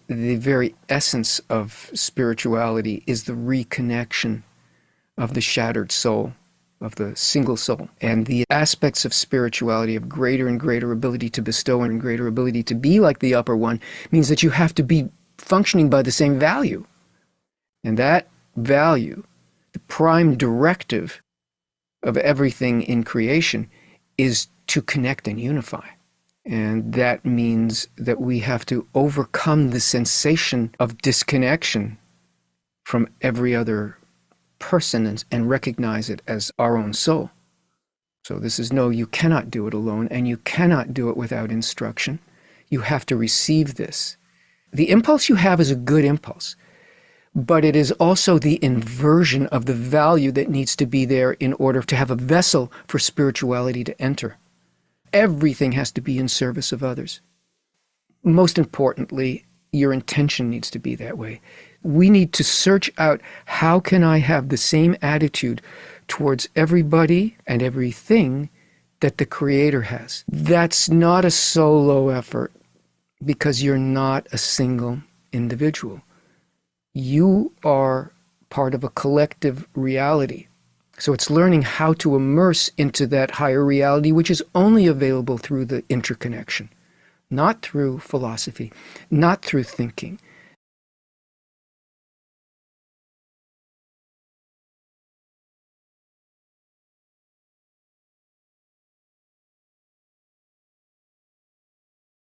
the very essence of spirituality is the reconnection of the shattered soul, of the single soul. And the aspects of spirituality of greater and greater ability to bestow and greater ability to be like the upper one means that you have to be functioning by the same value. And that value, the prime directive of everything in creation, is to connect and unify. And that means that we have to overcome the sensation of disconnection from every other person and recognize it as our own soul. So this is no, you cannot do it alone, and you cannot do it without instruction. You have to receive this. The impulse you have is a good impulse, but it is also the inversion of the value that needs to be there in order to have a vessel for spirituality to enter. Everything has to be in service of others. Most importantly, your intention needs to be that way. We need to search out, how can I have the same attitude towards everybody and everything that the Creator has? That's not a solo effort, because you're not a single individual. You are part of a collective reality. So it's learning how to immerse into that higher reality, which is only available through the interconnection, not through philosophy, not through thinking,